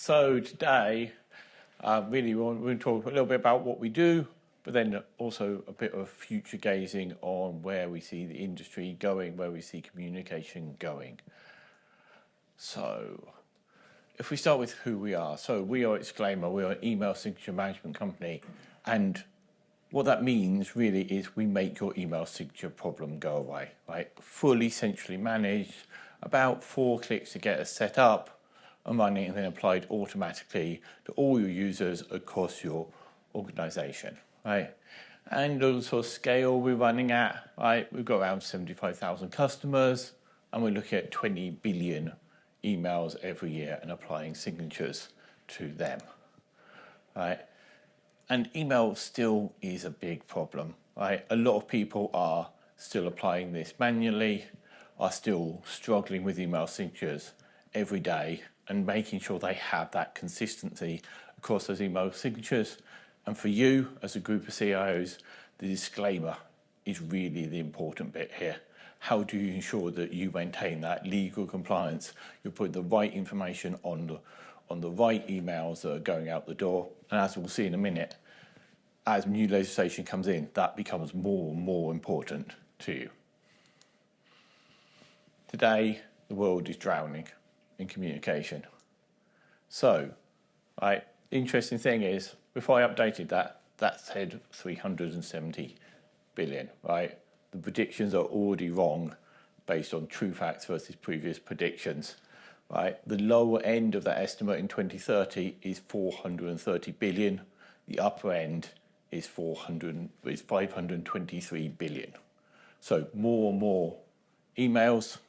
So today, really we're going to talk a little bit about what we do, but then also a bit of future gazing on where we see the industry going, where we see communication going. So if we start with who we are. So we are Exclaimer, we are an email signature management company, and what that means really is we make your email signature problem go away, right? Fully centrally managed, about 4 clicks to get us set up and running, and then applied automatically to all your users across your organization, right? And the sort of scale we're running at, right? We've got around 75,000 customers, and we're looking at 20 billion emails every year and applying signatures to them, right? And email still is a big problem, right? A lot of people are still applying this manually, are still struggling with email signatures every day and making sure they have that consistency across those email signatures. And for you, as a group of CIOs, the disclaimer is really the important bit here. How do you ensure that you maintain that legal compliance? You put the right information on the right emails that are going out the door. And as we'll see in a minute, as new legislation comes in, that becomes more and more important to you. Today, the world is drowning in communication. So, right, interesting thing is, before I updated that said 370 billion, right? The predictions are already wrong based on true facts versus previous predictions, right? The lower end of that estimate in 2030 is 430 billion. The upper end is 523 billion. So more and more emails,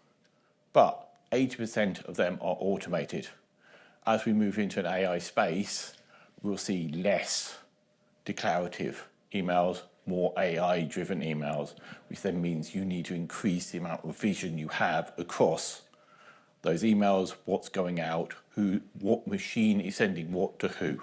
but 80% of them are automated. As we move into an AI space, we'll see less declarative emails, more AI-driven emails, which then means you need to increase the amount of vision you have across those emails, what's going out, what machine is sending what to who.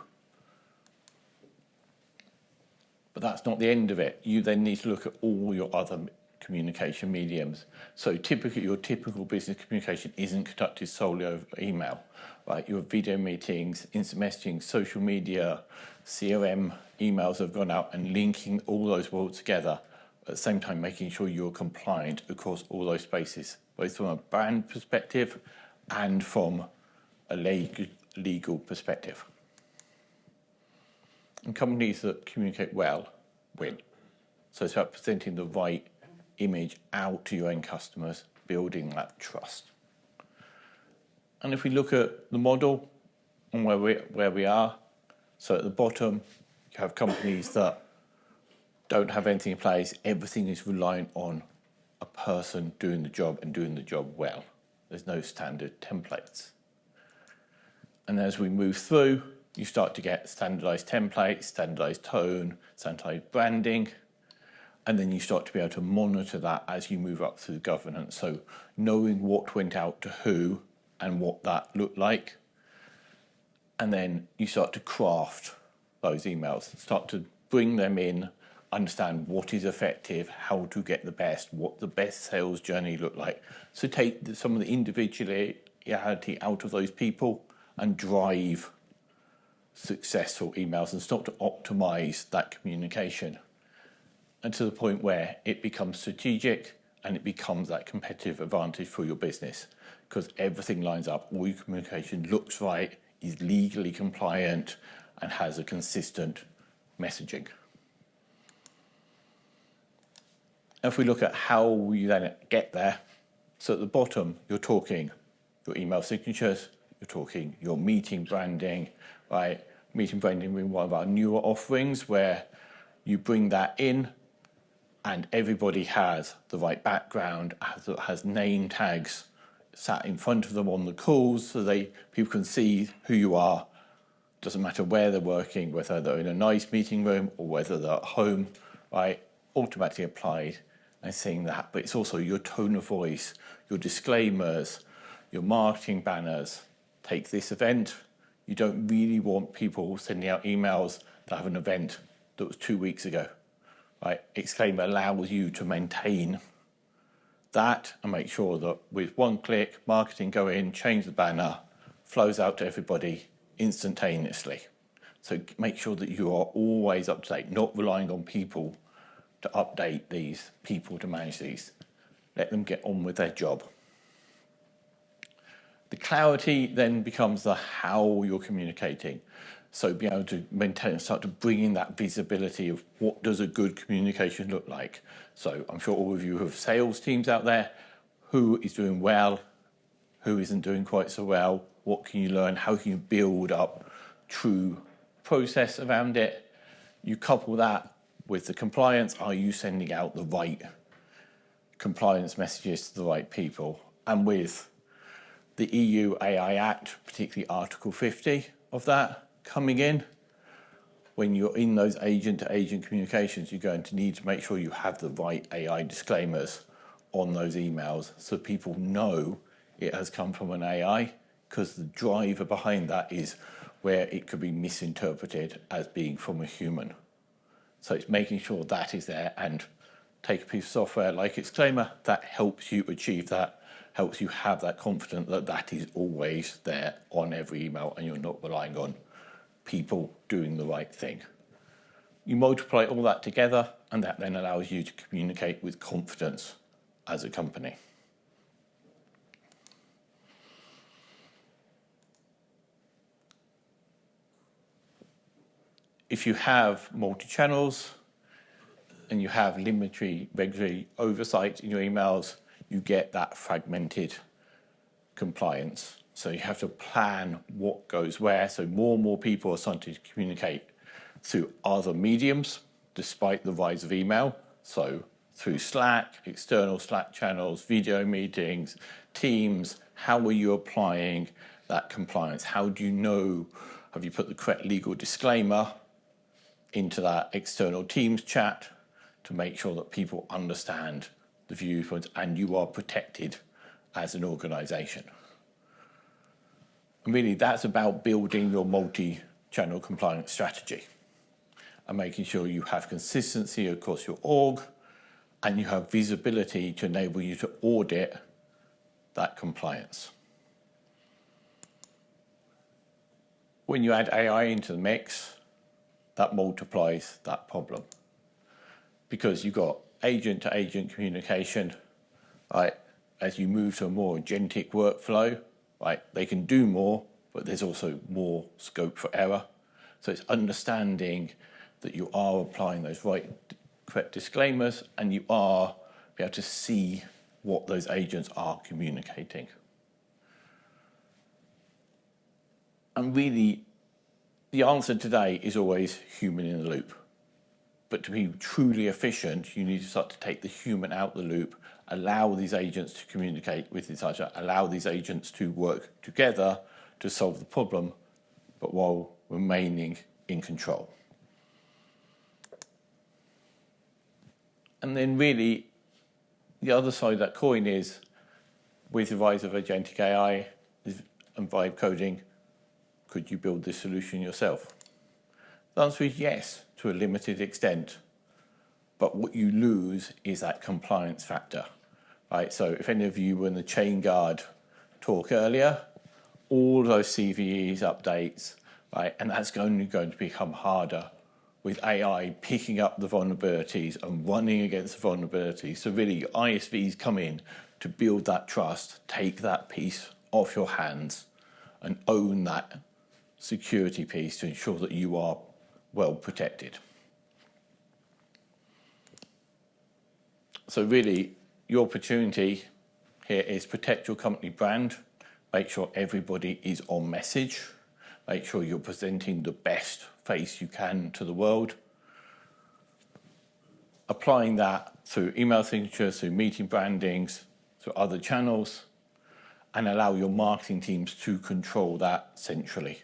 But that's not the end of it. You then need to look at all your other communication mediums. So typically, your typical business communication isn't conducted solely over email, right? Your video meetings, instant messaging, social media, CRM emails have gone out, and linking all those worlds together at the same time, making sure you're compliant across all those spaces, both from a brand perspective and from a legal perspective. And companies that communicate well win. So it's about presenting the right image out to your end customers, building that trust. And if we look at the model and where we are, so at the bottom, you have companies that don't have anything in place. Everything is reliant on a person doing the job and doing the job well. There's no standard templates. And as we move through, you start to get standardized templates, standardized tone, standardized branding, and then you start to be able to monitor that as you move up through governance. So knowing what went out to who and what that looked like. And then you start to craft those emails, start to bring them in, understand what is effective, how to get the best, what the best sales journey look like. So take some of the individuality out of those people and drive successful emails and start to optimize that communication. And to the point where it becomes strategic and it becomes that competitive advantage for your business, because everything lines up, all your communication looks right, is legally compliant, and has a consistent messaging. If we look at how we then get there, so at the bottom, you're talking your email signatures, you're talking your meeting branding, right? Meeting branding being one of our newer offerings where you bring that in, and everybody has the right background, has name tags sat in front of them on the calls so people can see who you are. Doesn't matter where they're working, whether they're in a nice meeting room or whether they're at home, right? Automatically applied and seeing that. But it's also your tone of voice, your disclaimers, your marketing banners. Take this event. You don't really want people sending out emails that have an event that was 2 weeks ago. Right? Exclaimer allows you to maintain that and make sure that with one click, marketing go in, change the banner, flows out to everybody instantaneously. So make sure that you are always up to date, not relying on people to update these, people to manage these. Let them get on with their job. The clarity then becomes the how you're communicating. So be able to maintain, start to bring in that visibility of what does a good communication look like. So I'm sure all of you have sales teams out there. Who is doing well? Who isn't doing quite so well? What can you learn? How can you build up true process around it? You couple that with the compliance. Are you sending out the right compliance messages to the right people? And with the EU AI Act, particularly Article 50 of that coming in, when you're in those agent-to-agent communications, you're going to need to make sure you have the right AI disclaimers on those emails so people know it has come from an AI, because the driver behind that is where it could be misinterpreted as being from a human. So it's making sure that is there, and take a piece of software like Exclaimer that helps you achieve that, helps you have that confidence that that is always there on every email and you're not relying on people doing the right thing. You multiply all that together and that then allows you to communicate with confidence as a company. If you have multi-channels and you have limited regulatory oversight in your emails, you get that fragmented compliance. So you have to plan what goes where. So more and more people are starting to communicate through other mediums, despite the rise of email. So through Slack, external Slack channels, video meetings, Teams. How are you applying that compliance? How do you know, have you put the correct legal disclaimer into that external Teams chat to make sure that people understand the viewpoints and you are protected as an organization? And really, that's about building your multi-channel compliance strategy and making sure you have consistency across your org and you have visibility to enable you to audit that compliance. When you add AI into the mix, that multiplies that problem, because you've got agent-to-agent communication, right? As you move to a more agentic workflow, right? They can do more, but there's also more scope for error. So it's understanding that you are applying those correct disclaimers and you are be able to see what those agents are communicating. And really, the answer today is always human in the loop. But to be truly efficient, you need to start to take the human out the loop, allow these agents to communicate with each other, allow these agents to work together to solve the problem, but while remaining in control. And then really, the other side of that coin is, with the rise of agentic AI and vibe coding, could you build this solution yourself? The answer is yes, to a limited extent. But what you lose is that compliance factor, right? So if any of you were in the chain guard talk earlier, all those CVEs, updates, right? And that's only going to become harder with AI picking up the vulnerabilities and running against the vulnerabilities. So really, ISVs come in to build that trust, take that piece off your hands and own that security piece to ensure that you are well protected. So really, your opportunity here is protect your company brand, make sure everybody is on message, make sure you're presenting the best face you can to the world, applying that through email signatures, through meeting brandings, through other channels, and allow your marketing teams to control that centrally.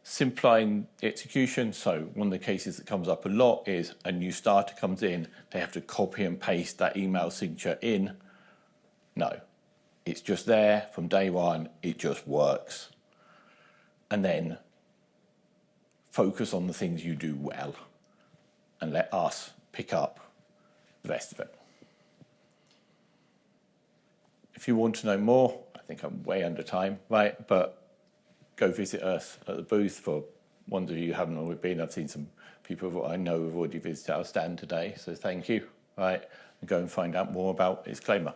Simplifying the execution. So one of the cases that comes up a lot is a new starter comes in, they have to copy and paste that email signature in. No, it's just there from day one, it just works. And then focus on the things you do well and let us pick up the rest of it. If you want to know more, I think I'm way under time, right? But go visit us at the booth. For ones of you who haven't already been, I've seen some people who I know have already visited our stand today, so thank you. Right, and go and find out more about Exclaimer.